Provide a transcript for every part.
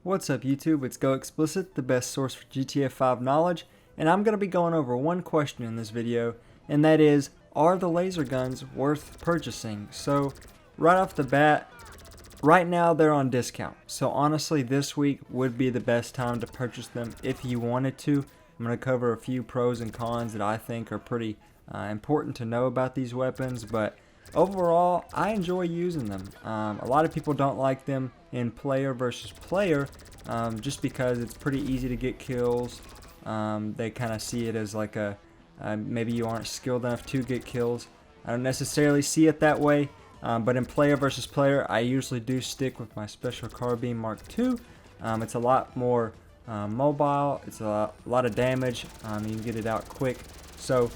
What's up YouTube, it's Go Explicit, the best source for GTA 5 knowledge, and I'm going to be going over one question in this video, and that is, are the laser guns worth purchasing? So, right off the bat, right now they're on discount, so honestly this week would be the best time to purchase them if you wanted to. I'm going to cover a few pros and cons that I think are pretty important to know about these weapons, but overall, I enjoy using them. A lot of people don't like them in player versus player just because it's pretty easy to get kills. They kind of see it as like maybe you aren't skilled enough to get kills. I don't necessarily see it that way, but in player versus player, I usually do stick with my Special Carbine Mark II. It's a lot more mobile, it's a lot of damage, you can get it out quick. So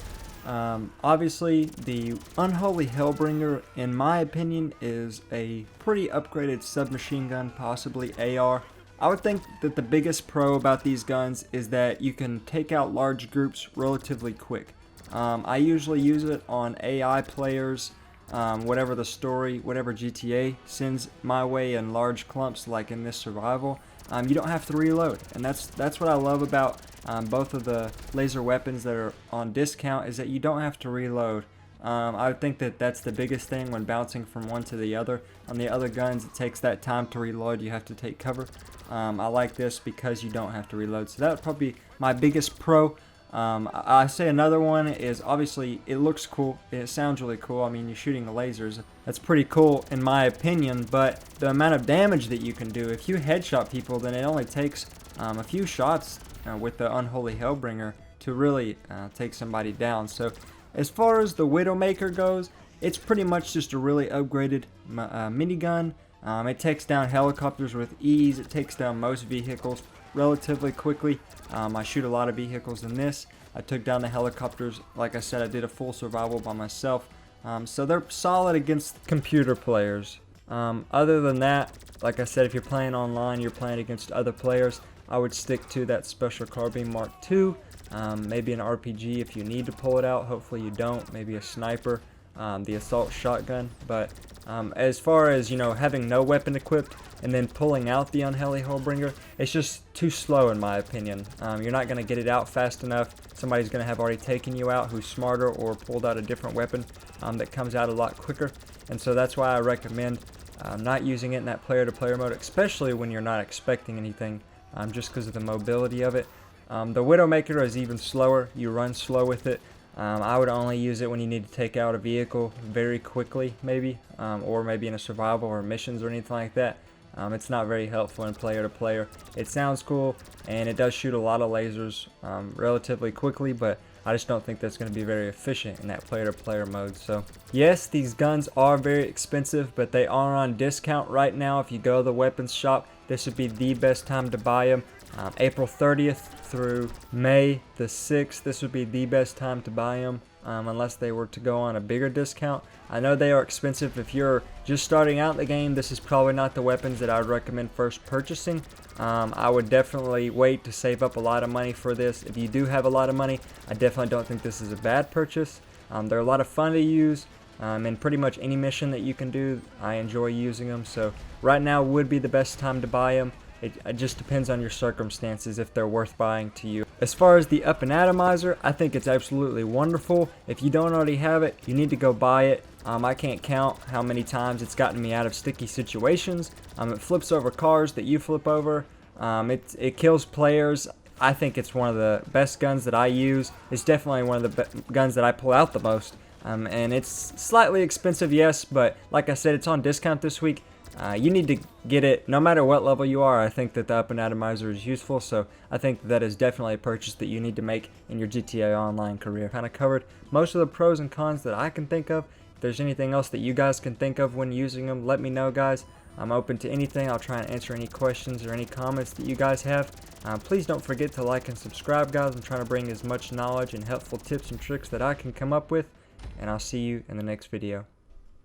obviously the Unholy Hellbringer, in my opinion, is a pretty upgraded submachine gun, possibly AR. I would think that the biggest pro about these guns is that you can take out large groups relatively quick. I usually use it on AI players, whatever the story, whatever GTA sends my way in large clumps like in this survival. You don't have to reload, and that's what I love about both of the laser weapons that are on discount, is that you don't have to reload. I would think that that's the biggest thing when bouncing from one to the other. On the other guns, it takes that time to reload, you have to take cover. I like this because you don't have to reload, so that would probably be my biggest pro. I say another one is, obviously it looks cool, it sounds really cool. I mean, you're shooting the lasers, that's pretty cool in my opinion, but the amount of damage that you can do, if you headshot people, then it only takes a few shots with the Unholy Hellbringer to really take somebody down. So as far as the Widowmaker goes, it's pretty much just a really upgraded minigun. It takes down helicopters with ease, it takes down most vehicles relatively quickly. I shoot a lot of vehicles in this. I took down the helicopters. Like I said, I did a full survival by myself. So they're solid against computer players. Other than that, like I said, if you're playing online, you're playing against other players, I would stick to that Special Carbine Mark II. Maybe an RPG if you need to pull it out. Hopefully you don't. Maybe a sniper, the assault shotgun. But as far as, you know, having no weapon equipped and then pulling out the Unholy Hellbringer, it's just too slow in my opinion. You're not going to get it out fast enough. Somebody's going to have already taken you out who's smarter or pulled out a different weapon that comes out a lot quicker. And so that's why I recommend not using it in that player-to-player mode, especially when you're not expecting anything, just because of the mobility of it. The Widowmaker is even slower. You run slow with it. I would only use it when you need to take out a vehicle very quickly, maybe, or maybe in a survival or missions or anything like that. It's not very helpful in player to player. It sounds cool, and it does shoot a lot of lasers relatively quickly, but I just don't think that's going to be very efficient in that player to player mode. So yes, these guns are very expensive, but they are on discount right now. If you go to the weapons shop, this would be the best time to buy them. April 30th through May the 6th, this would be the best time to buy them, unless they were to go on a bigger discount. I know they are expensive. If you're just starting out in the game, this is probably not the weapons that I would recommend first purchasing. I would definitely wait to save up a lot of money for this. If you do have a lot of money, I definitely don't think this is a bad purchase. They're a lot of fun to use, and pretty much any mission that you can do, I enjoy using them. So right now would be the best time to buy them. It just depends on your circumstances if they're worth buying to you. As far as the Up-N-Atomizer, I think it's absolutely wonderful. If you don't already have it, you need to go buy it. I can't count how many times it's gotten me out of sticky situations. It flips over cars that you flip over. It kills players. I think it's one of the best guns that I use. It's definitely one of the guns that I pull out the most. And it's slightly expensive, yes, but like I said, it's on discount this week. You need to get it no matter what level you are. I think that the Up-N-Atomizer is useful, so I think that is definitely a purchase that you need to make in your GTA Online career. Kind of covered most of the pros and cons that I can think of. If there's anything else that you guys can think of when using them, let me know, guys. I'm open to anything. I'll try and answer any questions or any comments that you guys have. Please don't forget to like and subscribe, guys. I'm trying to bring as much knowledge and helpful tips and tricks that I can come up with, and I'll see you in the next video.